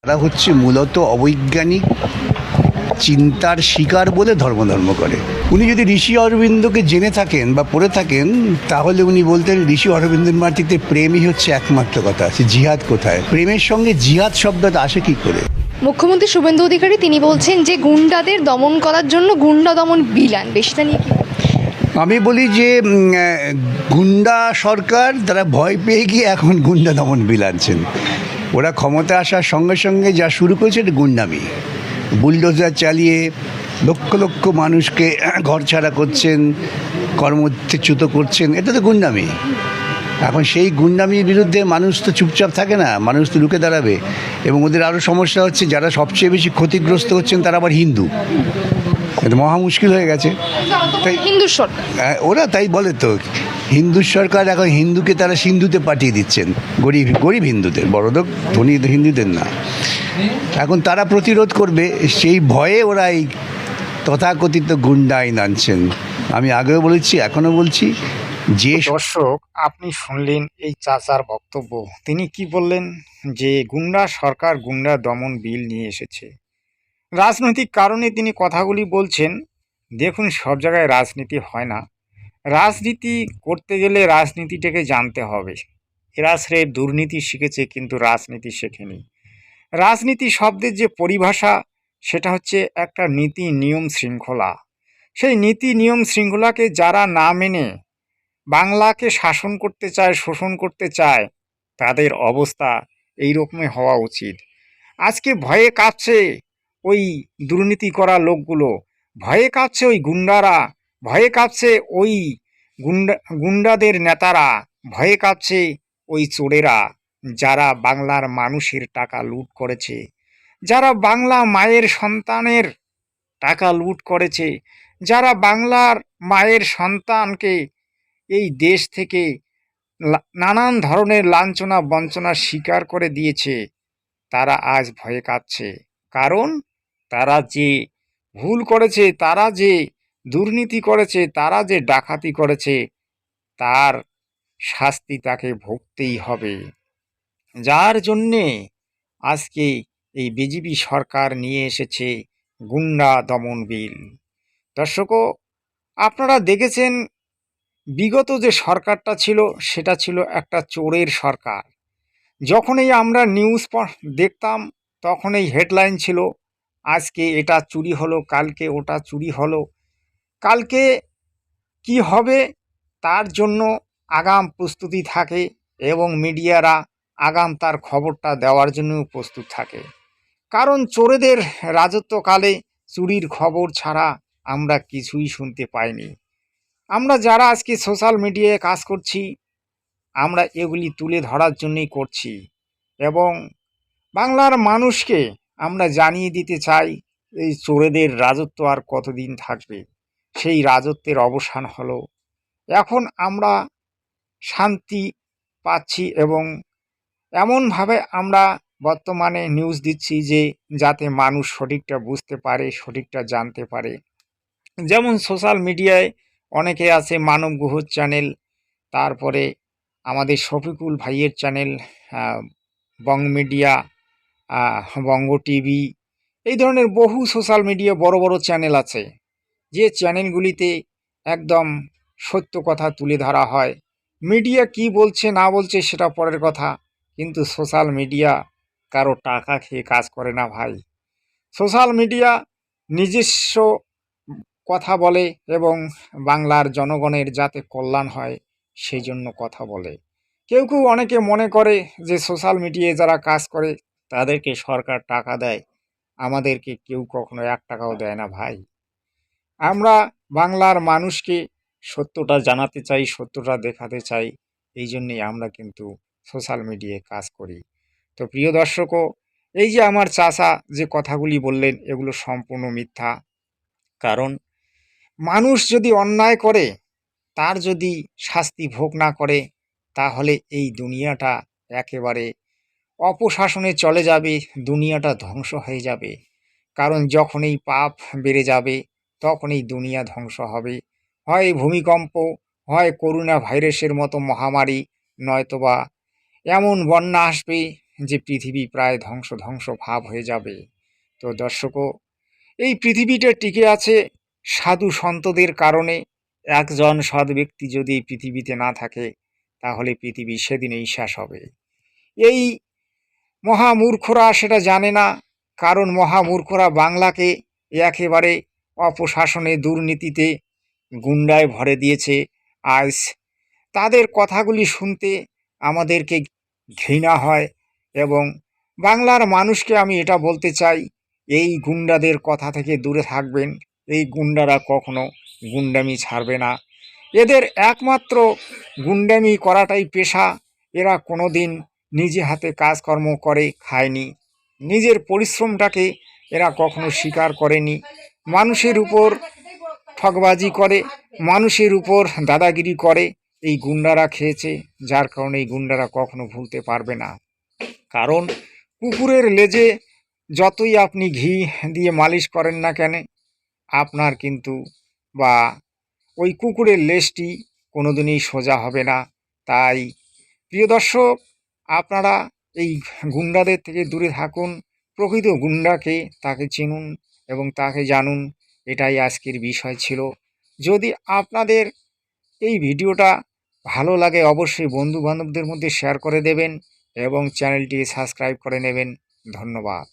তারা হচ্ছে মূলত অবৈজ্ঞানিক চিন্তার শিকার বলে ধর্ম করে। উনি যদি ঋষি অরবিন্দকে জেনে থাকেন বা পড়ে থাকেন, তাহলে উনি বলতেন ঋষি অরবিন্দের মাটিতে প্রেমই হচ্ছে একমাত্র কথা আছে, জিহাদ কোথায়? প্রেমের সঙ্গে জিহাদ শব্দটা আসে কি করে? মুখ্যমন্ত্রী শুভেন্দু অধিকারী তিনি বলছেন যে গুন্ডাদের দমন করার জন্য গুন্ডা দমন বিল আনবে, সেটা নিয়ে কি? আমি বলি যে গুন্ডা সরকার, তারা ভয় পেয়ে গিয়ে এখন গুন্ডা দমন বিল আনছেন। ওরা ক্ষমতা আসার সঙ্গে সঙ্গে যা শুরু করেছে এটা গুন্ডামি। বুলডোজার চালিয়ে লক্ষ লক্ষ মানুষকে ঘরছাড়া করছেন, কর্মচ্যুত করছেন, এটা তো গুন্ডামি। এখন সেই গুন্ডামির বিরুদ্ধে মানুষ তো চুপচাপ থাকে না, মানুষ তো রুখে দাঁড়াবে। এবং ওদের আরও সমস্যা হচ্ছে, যারা সবচেয়ে বেশি ক্ষতিগ্রস্ত হচ্ছেন তারা আবার হিন্দু। এটা মহা মুশকিল হয়ে গেছে। তাই হিন্দু সরকার ওরা তাই বলে তো, হিন্দু সরকার এখন হিন্দুকে তারা সিন্ধুতে পাঠিয়ে দিচ্ছেন, গরিব গরিব হিন্দুদের, বড়লোক ধনী হিন্দুদের না। এখন তারা প্রতিরোধ করবে, সেই ভয়ে ওরা এই তথাকথিত গুন্ডা আইন আনছেন। আমি আগেও বলেছি, এখনও বলছি, যে দর্শক, আপনি শুনলেন এই চাচার বক্তব্য। তিনি কি বললেন? যে গুন্ডা সরকার গুন্ডা দমন বিল নিয়ে এসেছে। রাজনৈতিক কারণে তিনি কথাগুলি বলছেন। দেখুন, সব জায়গায় রাজনীতি হয় না। রাজনীতি করতে গেলে রাজনীতিটাকে জানতে হবে। এরা স্রেফ দুর্নীতি শিখেছে, কিন্তু রাজনীতি শেখেনি। রাজনীতি শব্দের যে পরিভাষা, সেটা হচ্ছে একটা নীতি নিয়ম শৃঙ্খলা। সেই নীতি নিয়ম শৃঙ্খলাকে যারা না মেনে বাংলাকে শাসন করতে চায়, শোষণ করতে চায়, তাদের অবস্থা এই রকমই হওয়া উচিত। আজকে ভয়ে কাঁপছে ওই দুর্নীতি করা লোকগুলো, ভয়ে কাঁপছে ওই গুন্ডারা, ভয়ে কাঁপছে ওই গুন্ডাদের নেতারা, ভয়ে কাঁপছে ওই চোরেরা, যারা বাংলার মানুষের টাকা লুট করেছে, যারা বাংলা মায়ের সন্তানের টাকা লুট করেছে, যারা বাংলার মায়ের সন্তানকে এই দেশ থেকে নানান ধরনের লাঞ্ছনা বঞ্চনার শিকার করে দিয়েছে, তারা আজ ভয়ে কাঁপছে। কারণ তারা যে ভুল করেছে, তারা যে দুর্নীতি করেছে, তারা যে ডাকাতি করেছে, তার শাস্তি তাকে ভুগতেই হবে। যার জন্যে আজকে এই বিজেপি সরকার নিয়ে এসেছে গুন্ডা দমন বিল। দর্শকও, আপনারা দেখেছেন বিগত যে সরকারটা ছিল, সেটা ছিল একটা চোরের সরকার। যখনই আমরা নিউজ দেখতাম, তখনই হেডলাইন ছিল, আজকে এটা চুরি হলো, কালকে ওটা চুরি হলো। কালকে কি হবে তার জন্য আগাম প্রস্তুতি থাকে, এবং মিডিয়ারা আগাম তার খবরটা দেওয়ার জন্য প্রস্তুত থাকে। কারণ চোরেদের রাজত্বকালে চুরির খবর ছাড়া আমরা কিছুই শুনতে পাইনি। আমরা যারা আজকে সোশ্যাল মিডিয়ায় কাজ করছি, আমরা এগুলি তুলে ধরার জন্যই করছি, এবং বাংলার মানুষকে আমরা জানিয়ে দিতে চাই এই চোরেদের রাজত্ব আর কতদিন থাকবে। সেই রাজত্বের অবসান হলো। এখন আমরা শান্তি পাচ্ছি, এবং এমনভাবে আমরা বর্তমানে নিউজ দিচ্ছি যে যাতে মানুষ সঠিকটা বুঝতে পারে, সঠিকটা জানতে পারে। যেমন সোশ্যাল মিডিয়ায় অনেকে আছে, মানব গুহর চ্যানেল, তারপরে আমাদের শফিকুল ভাইয়ের চ্যানেল, বং মিডিয়া, বঙ্গ টিভি, এই ধরনের বহু সোশ্যাল মিডিয়া বড় বড় চ্যানেল আছে, যে চ্যানেলগুলিতে একদম সত্য কথা তুলে ধরা হয়। মিডিয়া কি বলছে না বলছে সেটা পরের কথা, কিন্তু সোশ্যাল মিডিয়া কারো টাকা খেয়ে কাজ করে না ভাই। সোশ্যাল মিডিয়া নিজস্ব কথা বলে, এবং বাংলার জনগণের যাতে কল্যাণ হয় সেই জন্য কথা বলে। কেউ কেউ অনেকে মনে করে যে সোশ্যাল মিডিয়ায় যারা কাজ করে তাদেরকে সরকার টাকা দেয়, আমাদেরকে কেউ কখনো 1 টাকাও দেয় না ভাই। আমরা বাংলার মানুষকে সত্যটা জানাতে চাই, সত্যটা দেখাতে চাই, এই জন্যেই আমরা কিন্তু সোশ্যাল মিডিয়ায় কাজ করি। তো প্রিয় দর্শকও, এই যে আমার চাচা যে কথাগুলি বললেন, এগুলো সম্পূর্ণ মিথ্যা। কারণ মানুষ যদি অন্যায় করে, তার যদি শাস্তি ভোগ না করে, তাহলে এই দুনিয়াটা একেবারে অপশাসনে চলে যাবে, দুনিয়াটা ধ্বংস হয়ে যাবে। কারণ যখন এই পাপ বেড়ে যাবে, তখন এই দুনিয়া ধ্বংস হবে। হয় ভূমিকম্প, হয় করোনা ভাইরাসের মতো মহামারী, নয়তোবা এমন বন্যা আসবে যে পৃথিবী প্রায় ধ্বংস ধ্বংস ভাব হয়ে যাবে। তো দর্শকও, এই পৃথিবীটা টিকে আছে সাধু সন্তদের কারণে। একজন সৎ ব্যক্তি যদি এই পৃথিবীতে না থাকে, তাহলে পৃথিবী সেদিনেই শেষ হবে। এই মহামূর্খরা সেটা জানে না, কারণ মহামূর্খরা বাংলাকে একেবারে অপশাসনে, দুর্নীতিতে, গুন্ডায় ভরে দিয়েছে। আজ তাদের কথাগুলি শুনতে আমাদেরকে ঘৃণা হয়। এবং বাংলার মানুষকে আমি এটা বলতে চাই, এই গুন্ডাদের কথা থেকে দূরে থাকবেন। এই গুন্ডারা কখনো গুন্ডামি ছাড়বে না। এদের একমাত্র গুন্ডামি করাটাই পেশা। এরা কোনো দিন নিজে হাতে কাজকর্ম করে খায়নি, নিজের পরিশ্রমটাকে এরা কখনো স্বীকার করেনি। মানুষের উপর ঠকবাজি করে, মানুষের উপর দাদাগিরি করে এই গুন্ডারা খেয়েছে, যার কারণে এই গুন্ডারা কখনো ভুলতে পারবে না। কারণ কুকুরের লেজে যতই আপনি ঘি দিয়ে মালিশ করেন না কেন, আপনার কিন্তু বা ওই কুকুরের লেজটি কোনোদিনই সোজা হবে না। তাই প্রিয় দর্শক, আপনারা এই গুন্ডাদের থেকে দূরে থাকুন। প্রকৃত গুন্ডাকে তাকে চিনুন এবং তাকে জানুন। এটাই আজকের বিষয় ছিল। যদি আপনাদের এই ভিডিওটা ভালো লাগে, অবশ্যই বন্ধু বান্ধবদের মধ্যে শেয়ার করে দেবেন এবং চ্যানেলটি সাবস্ক্রাইব করে নেবেন। ধন্যবাদ।